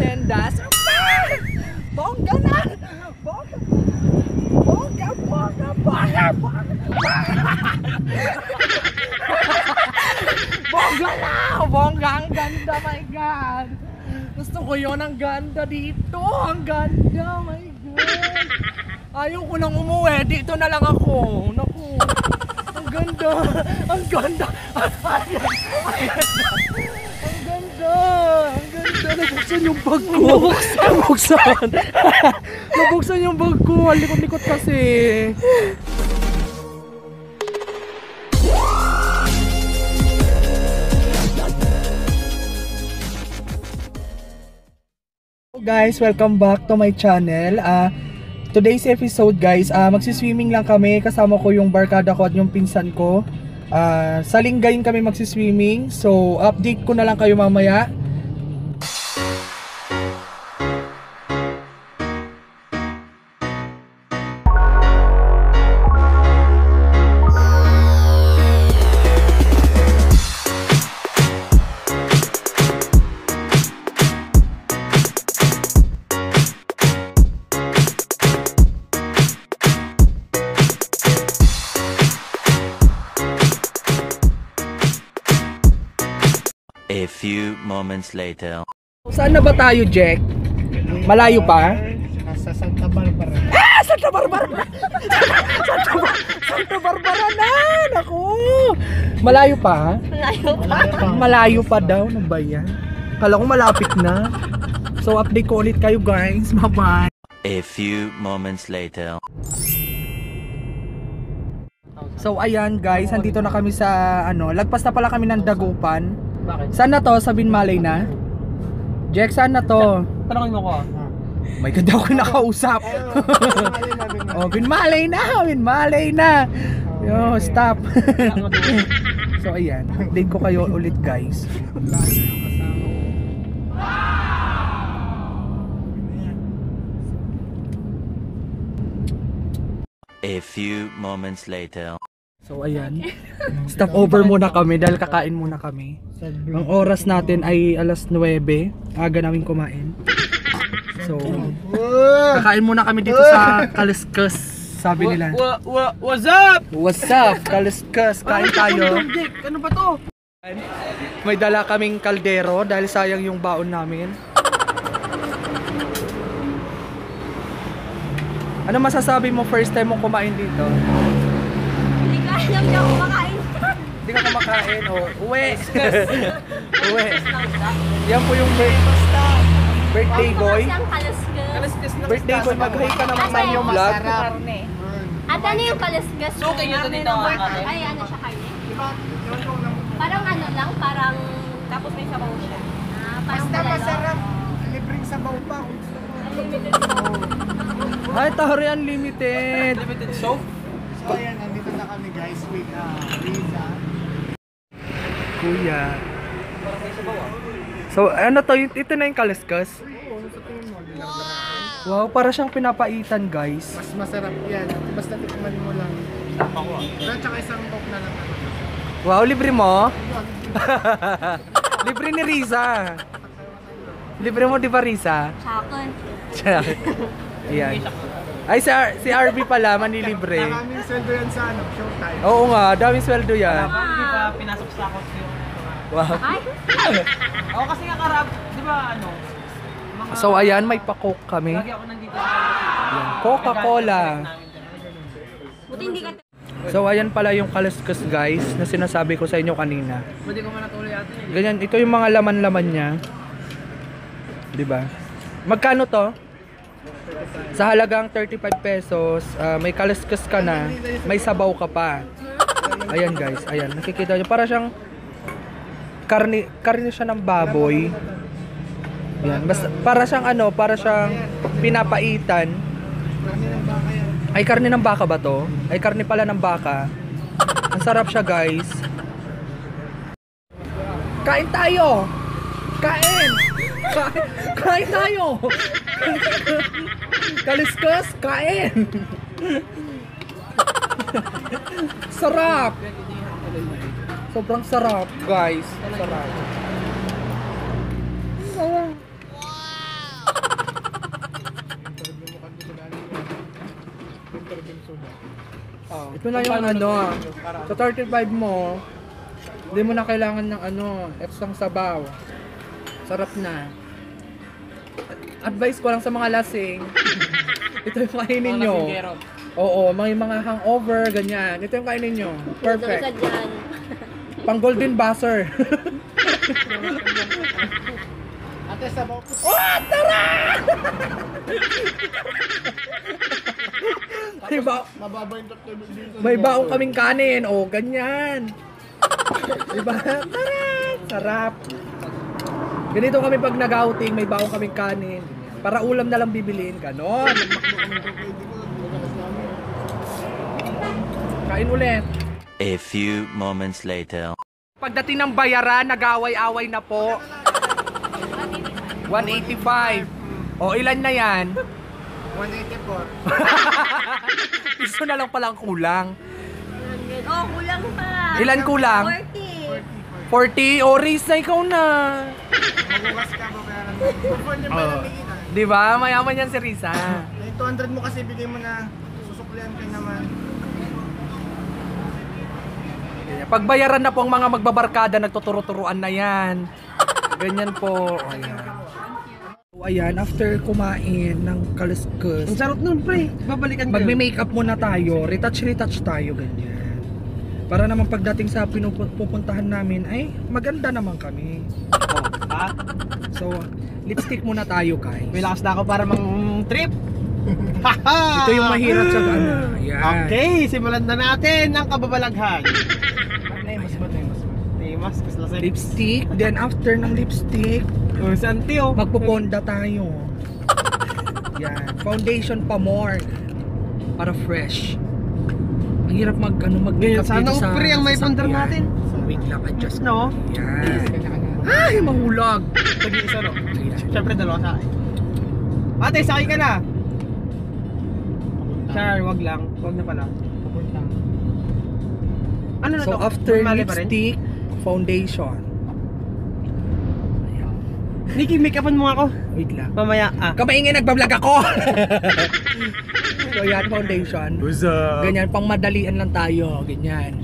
asyenda. Bongga na! Bongga! Bongga! Bongga! Bongga! Bongga na! Bongga! Ang ganda, my God! Gusto ko yun, ang ganda dito! Ang ganda, my God! Ayaw ko nang umuwi, dito na lang ako. Naku! Ang ganda! Ang ganda! Ang ganda! Ang ganda! Nabuksan yung bag ko! Nabuksan! Nabuksan yung bag ko! Likot-likot kasi! Guys, welcome back to my channel. Today's episode guys, magsiswimming lang kami. Kasama ko yung barkada ko at yung pinsan ko. Sa Lingayen kami magsiswimming. So update ko na lang kayo mamaya. A few moments later. Saan na ba tayo, Jack? Malayo pa? Sa Santa Barbara. Santa Barbara! Santa Barbara na! Naku! Malayo pa? Malayo pa daw. Ano ba yan? Kala ko malapit na. So update ko ulit kayo guys. Bye-bye! A few moments later. So ayan guys, andito na kami sa lagpas na pala kami ng Dagupan. Saan na to? Sa Binmalay na? Jack, saan na to? Tanongin mo ko. May ganda ako nakausap. Oh, Binmalay na! Binmalay na! Yo, stop! So ayan, update ko kayo ulit guys. A few moments later. So ayan, stop over muna kami dahil kakain muna kami. Ang oras natin ay alas 9, aga namin kumain. So, kakain muna kami dito sa Kaliskas, sabi nila. What's up? What's up, Kaliskas? Kain tayo. Ano ba to? May dala kaming kaldero dahil sayang yung baon namin. Ano masasabi mo first time mo kumain dito? Alam niya kung makain. Hindi ka kumakain o uwi. Uwi. Yan po yung birthday boy. Birthday boy, mag-hi ka naman sa yung vlog. At ano yung kalasgas? So, kayo dito ang karne? Ay, ano siya karne? Parang ano lang, parang... Tapos may sabaw siya. Parang Basta bulalo. masarap. Libreng sabaw pa. Unlimited sabaw. Ay, Tahori Unlimited. Limited soap? So ayan, nandito na kami guys with Riza. Kuya. So, ano to? Ito na yung Kaliskas? Wow, para siyang pinapaitan guys. Mas masarap yan. Basta tikman mo lang. At saka isang coke na lang. Wow, libre mo? Libre ni Riza. Libre mo di ba Riza? Chakon. Ayan. Ay, si RB pala, manilibre. Maraming sweldo yan sa showtime. Oo nga, daming sweldo yan. Hindi pa pinasok sa ako yung... Wow. Ay? Ako kasi nga di ba So ayan, may pa-coke kami. lagi ako nandito sa Coca-Cola. Buti hindi ka... So ayan pala yung Kaliskas guys, na sinasabi ko sa inyo kanina. Pwede ko manatuloy ate. Ganyan, ito yung mga laman-laman niya. 'Di ba? Magkano to? Sa halagang 35 pesos, may Kaliskas ka na, may sabaw ka pa. Ayan guys, ayan, nakikita nyo, para siyang karne siya ng baboy. Ayan, basta, para siyang pinapaitan. Ay, karne ng baka ba to? Ay, karne pala ng baka. Ang sarap siya guys. Kain tayo! Kain! Kain tayo! Kaliskas, kain! Sarap! Sobrang sarap, guys. Sarap. Ito na yung ano, sa 35 mo, hindi mo na kailangan ng ano, extra sabaw. Sarap na. Advice ko lang sa mga lasing, ito yung kainin nyo. Oo, may mga hangover, ganyan. Ito yung kainin nyo. Perfect. Isa dyan. Pang golden buzzer. Ate, sabaw po. Oh, tara! Mababa yung Dr. dito. May baong kaming kanin. O, ganyan. Diba? Tara! Sarap. Ganito kami pag nag-outing, may baong kaming kanin. Para ulam na lang bibiliin. Ganon. Kain ulit. A few moments later. Pagdating ng bayaran, nag-away-away na po. 185. O, ilan na yan? 184. Piso na lang palang kulang. Oh, kulang pa. Ilan kulang? 40. 40? O, Riz na ikaw na. Magugas ka ba kaya lang? Before niya pa lang liitan. Di ba? Mayaman yan si Risa. Yung 200 mo kasi bigay mo na. Susuklihan ka naman. Pagbayaran na po ang mga magbabarkada, nagtuturo-turuan na yan. Ganyan po. Ayan. So, ayan, after kumain ng kaluskus, Ang sarap nun, pre. Babalikan ko. magme-makeup muna tayo, retouch tayo, ganyan. Para naman pagdating sa pupuntahan namin, ay maganda naman kami. Ha? So, lipstick muna tayo, guys. May lakas na ako para mang-trip. Ito yung mahirap sa ano. Ayan. Okay, simulan na natin ang kababalaghan. Mas lasing. Lipstick, then after ng lipstick, Oh, santi oh. magpuponda tayo. Yan. Foundation pa more. Para fresh. Ang hirap mag-makeup Sana dito sa upre ang may sasakyan. pandar natin. So, wait lang, adjust. No? Yan. Ay, mahulag. Tag-iisa no? Siyempre dalawa sa akin. Ate, sakay ka na. Char, wag lang. Wag na pala. Ano na So, to? after Mali pa rin? lipstick, foundation. Nikki, make-upan mo ako. Wait lang. Mamaya, Kamaingay, nagbablog ako! So, yan, foundation. Ganyan, pang madalian lang tayo. Ganyan.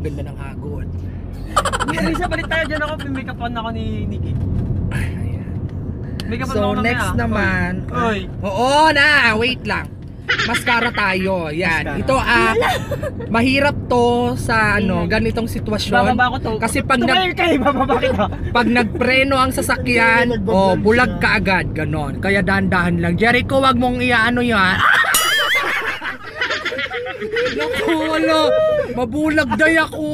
Ganda ng hagod. Isa palit tayo dyan ako. Make-upan ako ni Nikki. Ayan. Make-upan mo So, ako mamaya. next naman. Oy. Oo na, wait lang. Mascara tayo. Yan. Mascara. Ito mahirap to sa ano, ganitong sitwasyon. Bababa ko to. Kasi pag Tumayo kayo, bababa kita. pag nagpreno ang sasakyan, bulag ka agad, ganon. Kaya dahan-dahan lang. Jericho, wag mong iaano yan. Naku, wala. Mabulag day ako.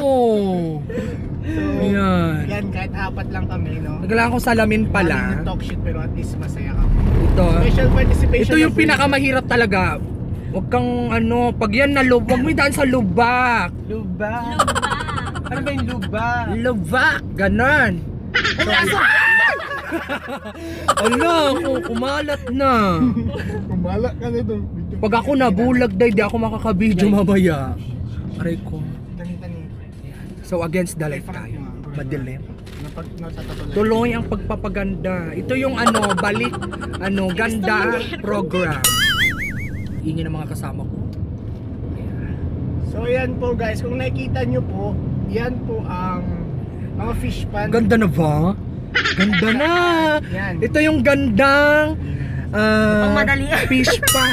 Yan. Yan, kahit apat lang kami, no? Naglaan ko salamin pala. Maraming talk shit, pero at least masaya ka. Ito. Special participation. Ito yung pinakamahirap talaga. Huwag kang ano, pag yan na huwag mo daan sa lubak. Luba. Ano ba yung luba? Lubak, ganon. Ano, kumalat na. Kumala ka na doon. Pag ako nabulag day, di ako makakabidyo mamaya. Aray ko. So against the light tayo. Madilim. Tuloy ang pagpapaganda. Ito yung ano, balik, ano, ganda program. Ingin ng mga kasama ko. So yan po guys, kung nakikita nyo po, yan po ang mga fish pan. Ganda na ba? Ganda na! Yan. Ito yung gandang Pangmadali. fish pan.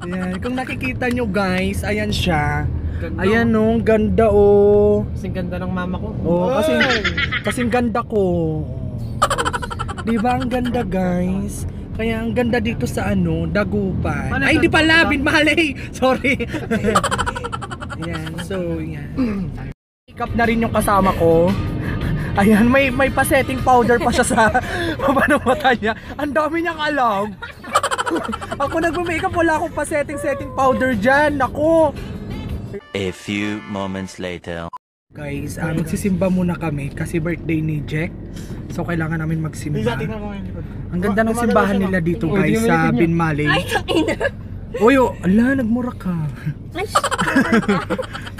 Yan. Kung nakikita nyo guys, ayan siya. Ayan no, ganda oh. Kasing ganda ng mama ko. Oh, kasing ganda ko. Di ba ang ganda guys? Kaya ang ganda dito sa ano, Dagupan. Ano Ay, di pala, ba? Binmalay. Sorry. Ayan, so yan. Makeup na rin yung kasama ko. Ayan, may pa-setting powder pa siya sa baba ng mata niya. Ang dami niyang alam. Ako nagme-makeup, wala akong pa-setting powder dyan. Ako. A few moments later. Guys, magsisimba muna kami kasi birthday ni Jack. So kailangan namin magsimba. Tingnan mo yung likod. Ang ganda ng simbahan nila dito guys sa Binmalay. Ay, ina. Uy, ala, nagmura ka. Ay,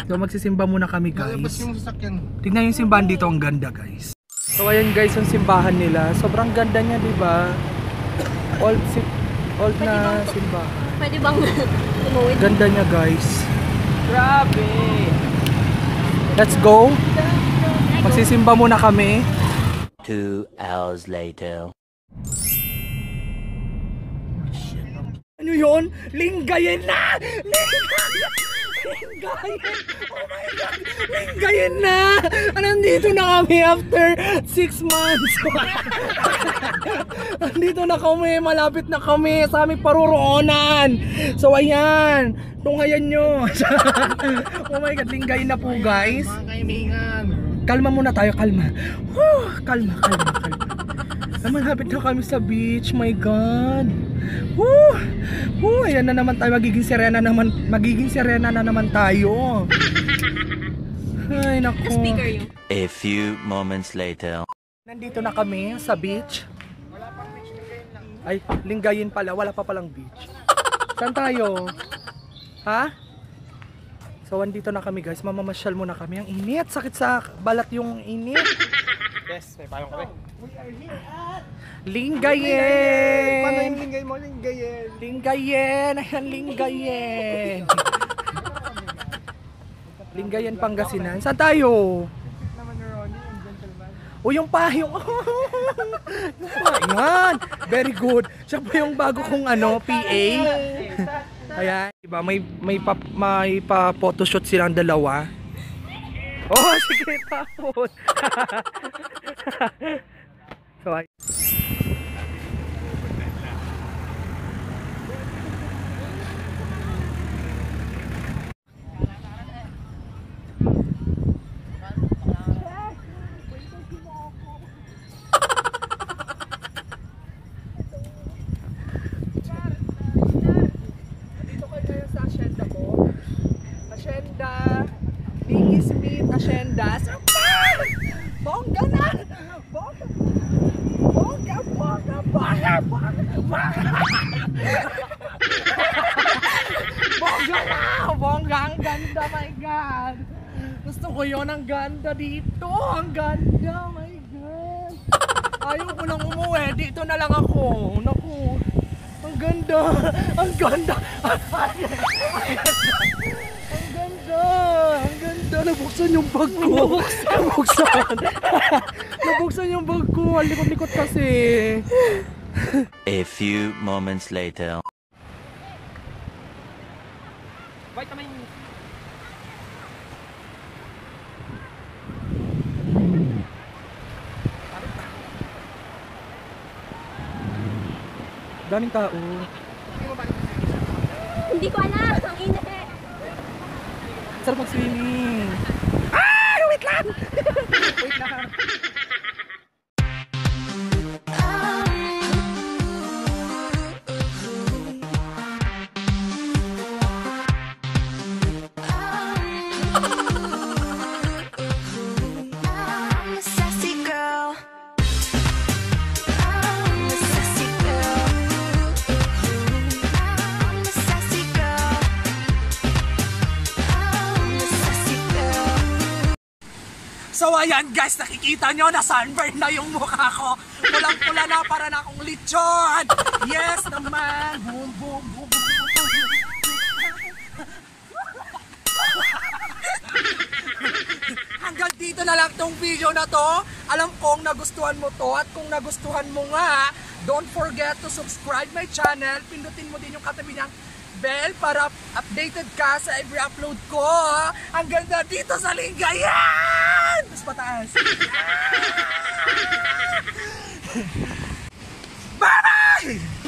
So magsisimba muna kami Lalabas guys. yung sasakyan. Tingnan yung simbahan dito, ang ganda guys. So ayan guys yung simbahan nila. Sobrang ganda niya, di ba? Old na simbahan. Pwede bang tumuwid? Ganda niya guys. Grabe. Let's go. Magsisimba muna kami. 2 hours later. Ano yun? Linggayin na! Linggayin! Oh my God! Linggayin na! Nandito na kami after 6 months. Nandito na kami. Malapit na kami sa aming paruroonan. So ayan. Tunghayan nyo. Oh my God. Linggayin na po guys. Mga kaibigan. Kalma muna tayo. Kalma. Kalma. Malapit na kami sa beach. My God. Ayan na naman tayo. Magiging serena na naman tayo. Ay naku. Speaker yun. A few moments later. Nandito na kami sa beach. Ay, Linggayin pala. Wala pa palang beach. Saan tayo? Ha? So, andito na kami guys. Mamamasyal muna kami. Ang init. Sakit sa balat yung init. Yes, may payong kami. Linggayin! Paano yung linggay mo? Linggayin. Linggayin! Ayan, Linggayin! Linggayin, Pangasinan. Saan tayo? Naman ni Ronnie, yung gentleman. O yung pahayong. Ayan. Very good. Siya pa yung bago kong PA. Ayan. Diba, may pa photoshoot silang dalawa. Oh, sige tapos. So, Hacienda. Bongga na! Bongga! Bongga, ang ganda, my God! Gusto ko yun, ang ganda dito! Ang ganda, my God! Ayaw ko nang umuwi, dito na lang ako. Naku! Ang ganda! Ang ganda! Ang ganda! Ang ganda! Nabuksan yung bag ko! Nabuksan yung bag ko! Ang likot-likot kasi! A few moments later. Bye kamay. Daming tao. Hindi ko alam. Ang init. Sarap mag-swimming. Ah! Wait lang! Wait lang. So ayan guys, nakikita nyo na sunburn na yung mukha ko. Pulang-pula na para na akong lechon. Yes naman. Boom, boom, boom, boom, boom. Hanggang dito na lang tong video na to. Alam kong nagustuhan mo to at kung nagustuhan mo nga, don't forget to subscribe my channel. Pindutin mo din yung katabi niyang bell para updated ka sa every upload ko. Ang ganda dito sa Lingayen! Mas pataas. Bye-bye!